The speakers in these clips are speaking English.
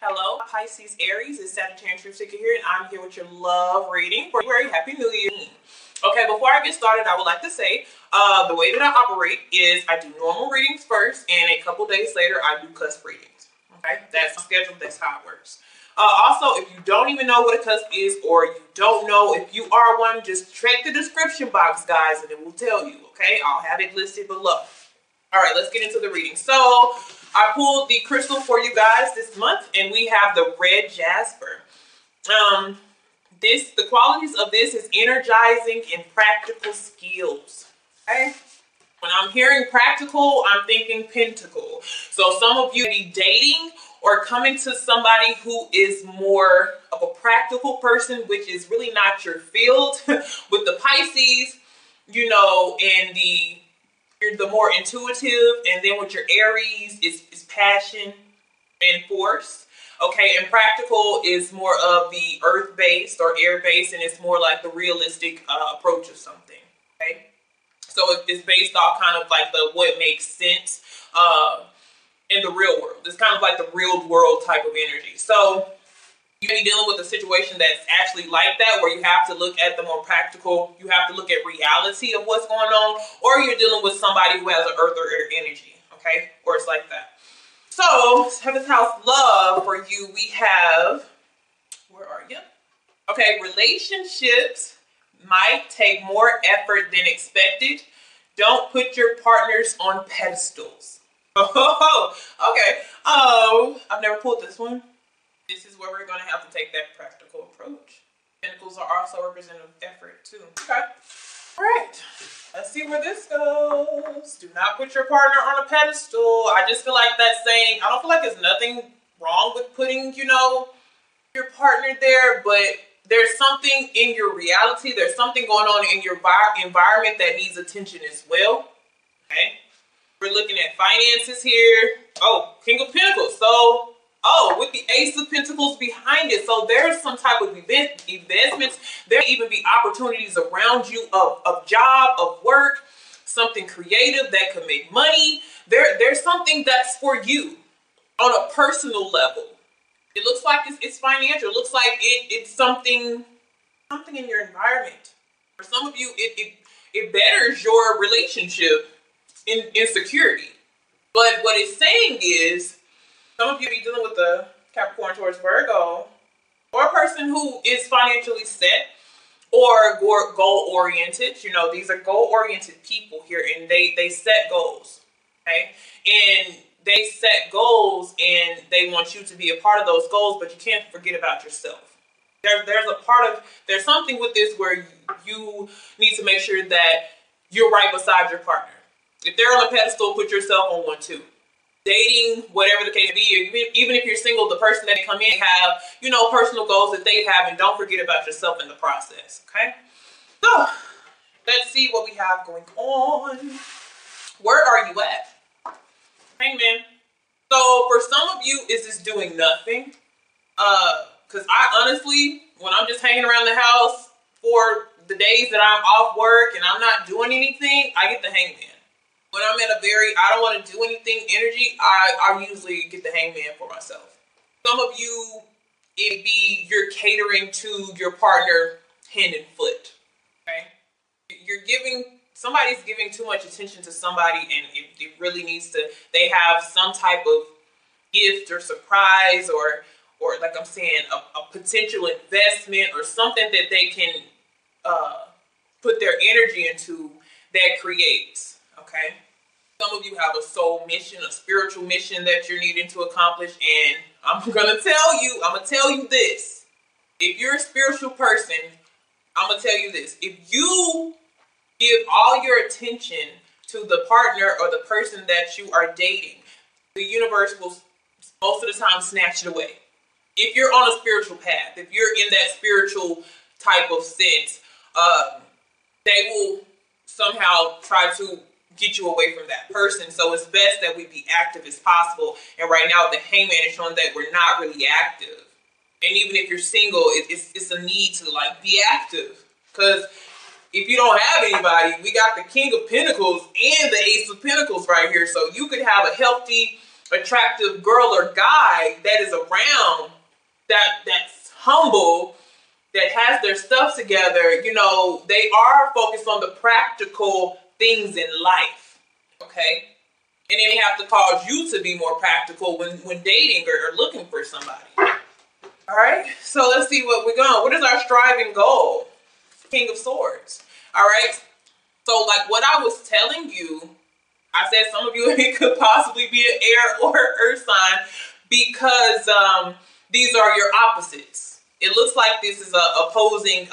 Hello, Pisces, Aries, it's Sagittarius Truth Seeker here, and I'm here with your love reading for February. Happy New Year. Okay, before I get started, I would like to say the way that I operate is I do normal readings first, and a couple days later, I do cusp readings. Okay, that's my schedule. That's how it works. Also, if you don't even know what a cusp is, or you don't know if you are one, just check the description box, guys, and it will tell you. Okay, I'll have it listed below. All right, let's get into the reading. So I pulled the crystal for you guys this month, and we have the red jasper. The qualities of this is energizing and practical skills. Okay. When I'm hearing practical, I'm thinking pentacle. So some of you may be dating or coming to somebody who is more of a practical person, which is really not your field. With the Pisces, you know, and you're the more intuitive, and then with your Aries is passion and force. Okay, and practical is more of the earth-based or air-based, and it's more like the realistic approach of something. Okay, so it's based off kind of like what makes sense in the real world. It's kind of like the real world type of energy. So you may be dealing with a situation that's actually like that, where you have to look at the more practical, you have to look at reality of what's going on, or you're dealing with somebody who has an earth or air energy, okay? Or it's like that. So, 7th house love for you, we have, where are you? Okay, relationships might take more effort than expected. Don't put your partners on pedestals. Oh, okay. Oh, I've never pulled this one. This is where we're going to have to take that practical approach. Pentacles are also representative of effort too. Okay. All right. Let's see where this goes. Do not put your partner on a pedestal. I just feel like that's saying, I don't feel like there's nothing wrong with putting, you know, your partner there, but there's something in your reality. There's something going on in your environment that needs attention as well. Okay. We're looking at finances here. Oh, King of Pentacles. So, with the Ace of Pentacles behind it. So there's some type of investments. There may even be opportunities around you of job, of work, something creative that could make money. There's something that's for you on a personal level. It looks like it's financial. It looks like it's something in your environment. For some of you, it betters your relationship in security. But what it's saying is, some of you be dealing with the Capricorn, Taurus, Virgo, or a person who is financially set or goal-oriented. You know, these are goal-oriented people here, and they set goals, okay? And they set goals, and they want you to be a part of those goals, but you can't forget about yourself. There's something with this where you need to make sure that you're right beside your partner. If they're on a pedestal, put yourself on one too. Dating, whatever the case may be, even if you're single, the person that come in have, you know, personal goals that they have, and don't forget about yourself in the process, okay? So, let's see what we have going on. Where are you at? Hangman. So, for some of you, is this doing nothing? Because I honestly, when I'm just hanging around the house for the days that I'm off work and I'm not doing anything, I get the Hangman. When I'm at I don't want to do anything energy, I usually get the Hangman for myself. Some of you, it'd be you're catering to your partner hand and foot, okay? Somebody's giving too much attention to somebody, and it really needs to, they have some type of gift or surprise or like I'm saying, a potential investment or something that they can put their energy into that creates. Okay, some of you have a soul mission, a spiritual mission that you're needing to accomplish, and I'm gonna tell you this. If you're a spiritual person, I'm gonna tell you this. If you give all your attention to the partner or the person that you are dating, the universe will most of the time snatch it away. If you're on a spiritual path, if you're in that spiritual type of sense, they will somehow try to get you away from that person. So it's best that we be active as possible. And right now the Hangman is showing that we're not really active. And even if you're single, it's a need to like be active. Because if you don't have anybody, we got the King of Pentacles and the Ace of Pentacles right here. So you could have a healthy attractive girl or guy that is around, that's humble, that has their stuff together, you know, they are focused on the practical things in life, okay? And they have to cause you to be more practical when dating or looking for somebody. All right, so let's see what we're going. What is our striving goal? King of Swords. All right, so like what I was telling you, I said some of you it could possibly be an air or earth sign because these are your opposites. It looks like this is a opposing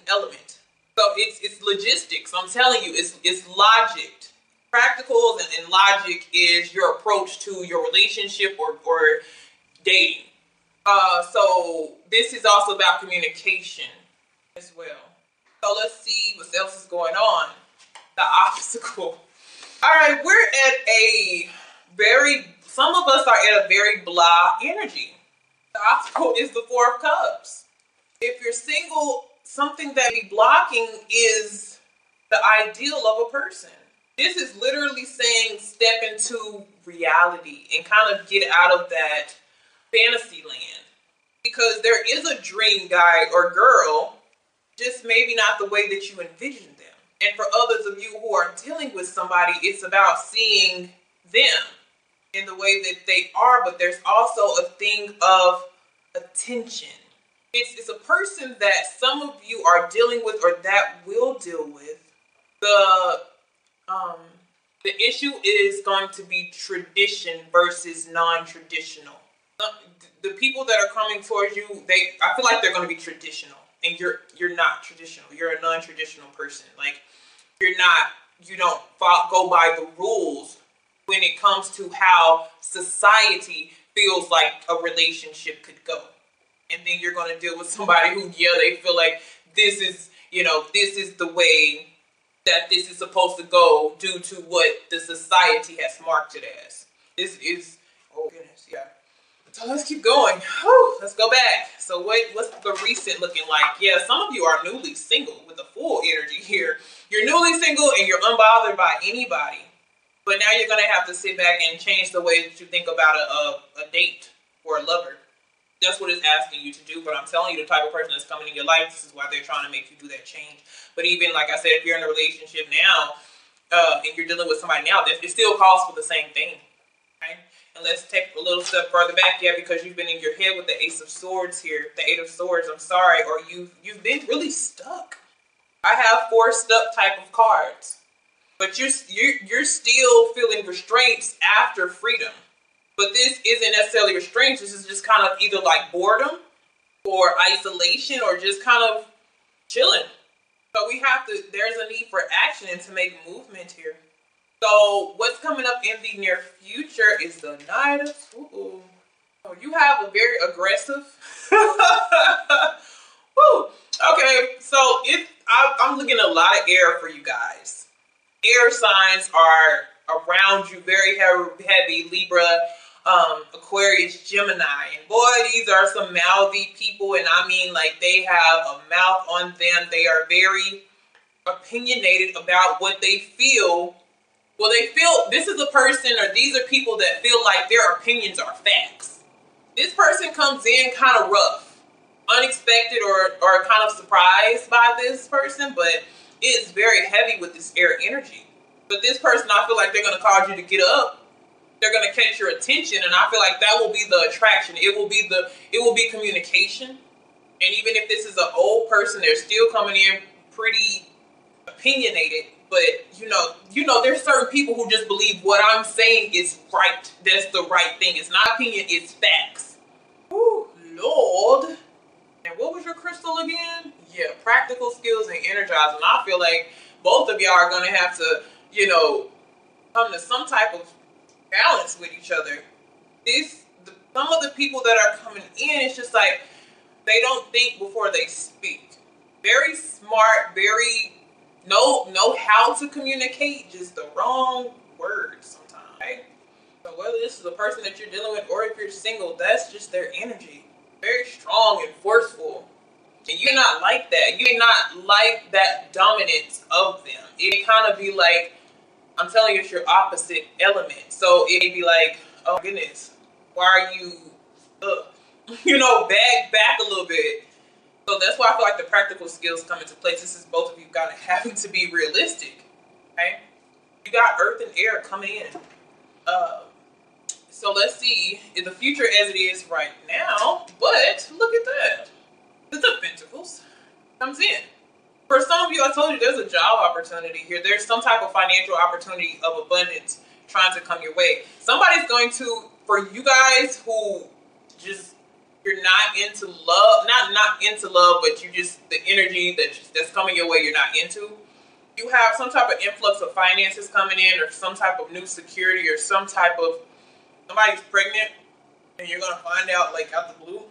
element. So it's logistics. I'm telling you, it's logic. Practicals and logic is your approach to your relationship or dating. So this is also about communication as well. So let's see what else is going on. The obstacle. All right, we're at some of us are at a very blah energy. The obstacle is the Four of Cups. If you're single, something that be blocking is the ideal of a person. This is literally saying step into reality and kind of get out of that fantasy land. Because there is a dream guy or girl, just maybe not the way that you envision them. And for others of you who are dealing with somebody, it's about seeing them in the way that they are, but there's also a thing of attention. It's a person that some of you are dealing with or that will deal with. The issue is going to be tradition versus non-traditional. The people that are coming towards you, I feel like they're going to be traditional, and you're not traditional. You're a non-traditional person. Like you don't go by the rules when it comes to how society feels like a relationship could go. And then you're going to deal with somebody who, they feel like this is the way that this is supposed to go due to what the society has marked it as. This is, oh goodness, yeah. So let's keep going. Whew, let's go back. So what's the recent looking like? Yeah, some of you are newly single with a full energy here. You're newly single and you're unbothered by anybody. But now you're going to have to sit back and change the way that you think about a date or a lover. That's what it's asking you to do. But I'm telling you, the type of person that's coming in your life, this is why they're trying to make you do that change. But even, like I said, if you're in a relationship now, and you're dealing with somebody now, it still calls for the same thing. Okay? And let's take a little step further back, because you've been in your head with the Ace of Swords here, the Eight of Swords, I'm sorry, or you've been really stuck. I have 4 stuck type of cards. But you're still feeling restraints after freedom. But this isn't necessarily restraints. This is just kind of either like boredom or isolation or just kind of chilling. So there's a need for action and to make movement here. So what's coming up in the near future is the Knight of Swords. Oh, you have a very aggressive. Woo. Okay, so I'm looking at a lot of air for you guys. Air signs are around you, very heavy. Libra, Aquarius, Gemini. And boy, these are some mouthy people. And I mean, like, they have a mouth on them. They are very opinionated about what they feel. Well, this is a person, or these are people that feel like their opinions are facts. This person comes in kind of rough, unexpected, or kind of surprised by this person, but it's very heavy with this air energy. But this person, I feel like they're going to cause you to get up. They're going to catch your attention, and I feel like that will be the attraction. It will be communication. And even if this is an old person, they're still coming in pretty opinionated. But you know, there's certain people who just believe what I'm saying is right. That's the right thing. It's not opinion, it's facts. Ooh, Lord. And what was your crystal again? Yeah, practical skills and energizing. I feel like both of y'all are going to have to, come to some type of balance with each other. Some of the people that are coming in, it's just like they don't think before they speak. Very smart, very know how to communicate, just the wrong words sometimes. Right? So whether this is a person that you're dealing with or if you're single, that's just their energy. Very strong and forceful. And you may not like that. You may not like that dominance of them. It kind of be like, I'm telling you, it's your opposite element. So it'd be like, oh goodness, why are you, you know, back a little bit. So that's why I feel like the practical skills come into place. This is both of you got having to be realistic. Okay, you got earth and air coming in. So let's see in the future as it is right now. But look at that, the Two of Pentacles comes in. For some of you, I told you there's a job opportunity here. There's some type of financial opportunity of abundance trying to come your way. Somebody's going to, for you guys who just, you're not into love, not into love, but you just, the energy that's coming your way, you're not into. You have some type of influx of finances coming in, or some type of new security, or some type of, somebody's pregnant and you're going to find out like out the blue.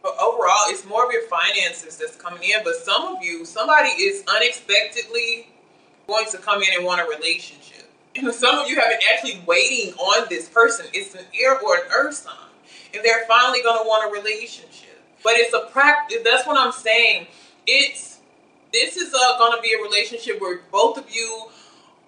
But overall, it's more of your finances that's coming in. But some of you, somebody is unexpectedly going to come in and want a relationship. And some of you have been actually waiting on this person. It's an air or an earth sign. And they're finally going to want a relationship. But it's a practice. That's what I'm saying. This is going to be a relationship where both of you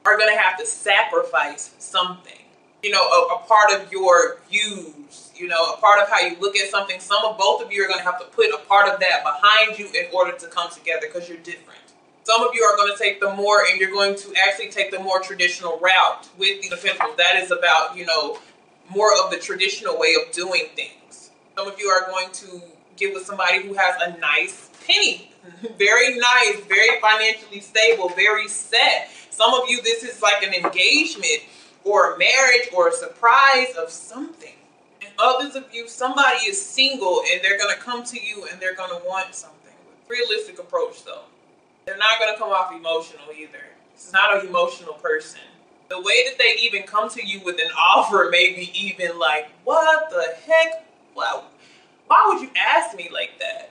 are going to have to sacrifice something. You know, a part of your views, you know, a part of how you look at something. Both of you are going to have to put a part of that behind you in order to come together, because you're different. Some of you are going to take the more, and you're going to actually take the more traditional route with the Pentacles. That is about, you know, more of the traditional way of doing things. Some of you are going to get with somebody who has a nice penny, very nice, very financially stable, very set. Some of you, this is like an engagement or a marriage or a surprise of something. And others of you, somebody is single and they're going to come to you and they're going to want something. Realistic approach though. They're not going to come off emotional either. It's not an emotional person. The way that they even come to you with an offer may be even like, what the heck? Wow. Why would you ask me like that?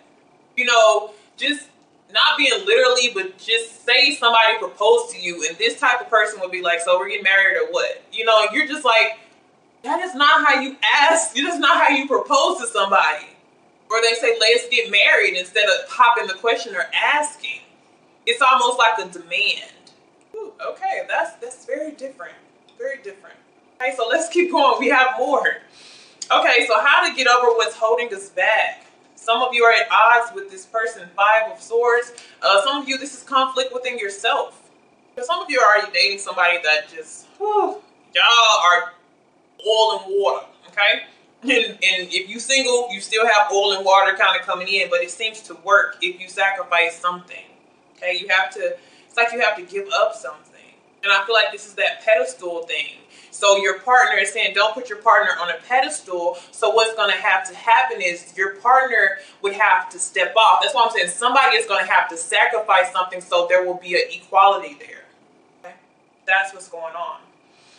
You know, just not being literally, but just say somebody proposed to you and this type of person would be like, so we're getting married or what? You know, and you're just like, that is not how you ask. That's not how you propose to somebody. Or they say, let's get married instead of popping the question or asking. It's almost like a demand. Ooh, okay, that's very different. Very different. Okay, so let's keep going. We have more. Okay, so how to get over what's holding us back. Some of you are at odds with this person, Five of Swords. Some of you, this is conflict within yourself. Because some of you are already dating somebody that just, y'all are oil and water, okay? And if you single, you still have oil and water kind of coming in, but it seems to work if you sacrifice something, okay? You have to, it's like you have to give up something. And I feel like this is that pedestal thing. So your partner is saying, don't put your partner on a pedestal. So what's going to have to happen is your partner would have to step off. That's why I'm saying somebody is going to have to sacrifice something so there will be an equality there. Okay? That's what's going on.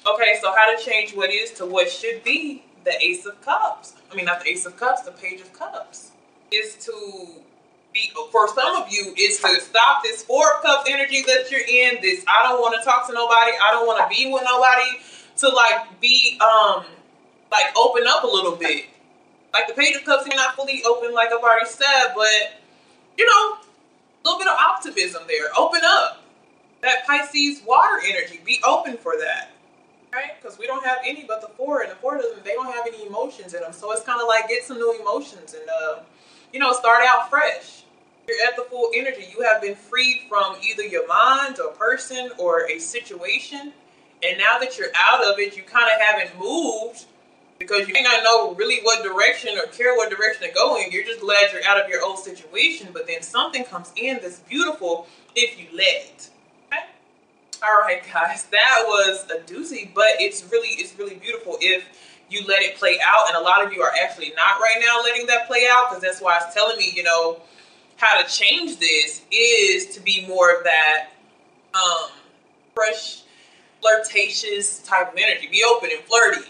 Okay, so how to change what is to what should be. The Ace of Cups. I mean, not the Ace of Cups, the Page of Cups. Is to be, for some of you, is to stop this Four of Cups energy that you're in. This, I don't want to talk to nobody. I don't want to be with nobody. To like be, like open up a little bit. Like the Page of Cups, you're not fully open, like I've already said, but you know, a little bit of optimism there. Open up. That Pisces water energy. Be open for that. Right? Because we don't have any but the Four, and the Four doesn't, they don't have any emotions in them. So it's kind of like get some new emotions and, you know, start out fresh. You're at the full energy. You have been freed from either your mind or person or a situation. And now that you're out of it, you kind of haven't moved because you may not know really what direction or care what direction to go in. You're just glad you're out of your old situation. But then something comes in that's beautiful if you let it. Okay? All right, guys, that was a doozy, but it's really beautiful if you let it play out. And a lot of you are actually not right now letting that play out, because that's why it's telling me, you know, how to change this is to be more of that fresh, flirtatious type of energy. Be open and flirty.